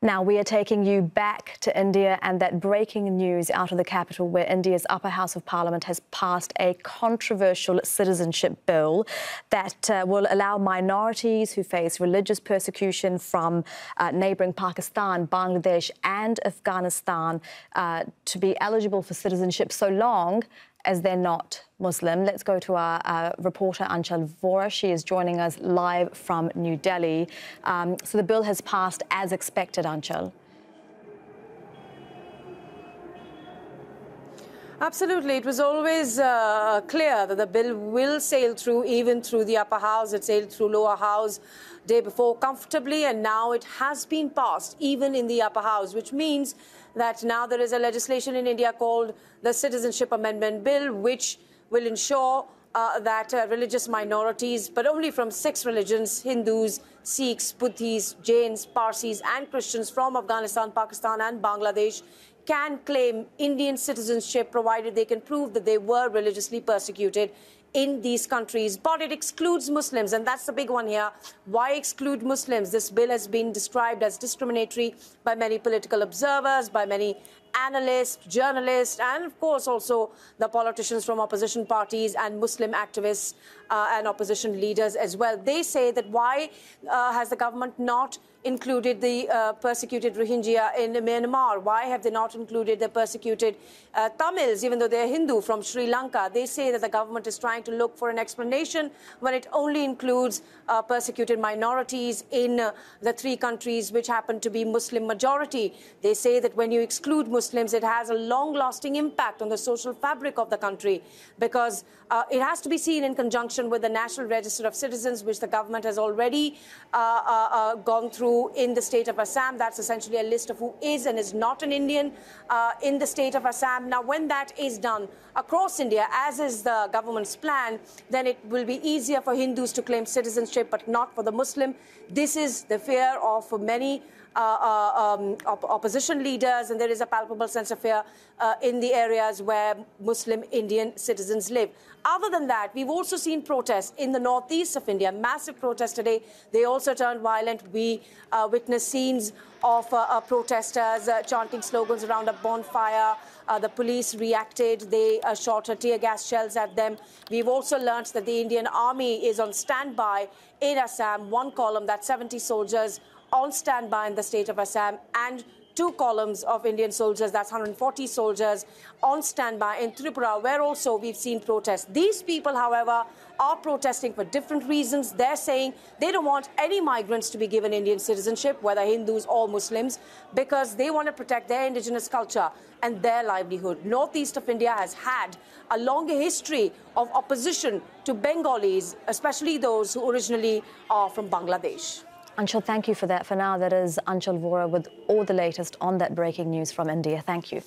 Now we are taking you back to India and that breaking news out of the capital where India's upper house of parliament has passed a controversial citizenship bill that will allow minorities who face religious persecution from neighbouring Pakistan, Bangladesh and Afghanistan to be eligible for citizenship so long as they're not Muslim. Let's go to our reporter Anchal Vora. She is joining us live from New Delhi. So the bill has passed as expected, Anchal. Absolutely. It was always clear that the bill will sail through, even through the upper house. It sailed through lower house day before comfortably, and now it has been passed even in the upper house, which means that now there is a legislation in India called the Citizenship Amendment Bill, which will ensure that religious minorities, but only from 6 religions, Hindus, Sikhs, Buddhists, Jains, Parsis and Christians from Afghanistan, Pakistan and Bangladesh can claim Indian citizenship provided they can prove that they were religiously persecuted in these countries. But it excludes Muslims, and that's the big one here. Why exclude Muslims? This bill has been described as discriminatory by many political observers, by many analysts, journalists, and of course also the politicians from opposition parties and Muslim activists and opposition leaders as well. They say that why has the government not included the persecuted Rohingya in Myanmar? Why have they not included the persecuted Tamils, even though they're Hindu, from Sri Lanka? They say that the government is trying to look for an explanation when it only includes persecuted minorities in the 3 countries which happen to be Muslim majority. They say that when you exclude Muslims, it has a long-lasting impact on the social fabric of the country, because it has to be seen in conjunction with the National Register of Citizens, which the government has already gone through in the state of Assam. That's essentially a list of who is and is not an Indian in the state of Assam. Now, when that is done across India, as is the government's plan, then it will be easier for Hindus to claim citizenship, but not for the Muslim. This is the fear of many opposition leaders, and there is a palpable sense of fear in the areas where Muslim Indian citizens live. Other than that, we've also seen protests in the northeast of India, massive protests today. They also turned violent. We witnessed scenes of protesters chanting slogans around a bonfire. The police reacted. They shot tear gas shells at them. We've also learned that the Indian Army is on standby in Assam. 1 column, that's 70 soldiers on standby in the state of Assam, and 2 columns of Indian soldiers, that's 140 soldiers, on standby in Tripura, where also we've seen protests. These people, however, are protesting for different reasons. They're saying they don't want any migrants to be given Indian citizenship, whether Hindus or Muslims, because they want to protect their indigenous culture and their livelihood. Northeast of India has had a longer history of opposition to Bengalis, especially those who originally are from Bangladesh. Anchal, thank you for that. For now, that is Anchal Vora with all the latest on that breaking news from India. Thank you.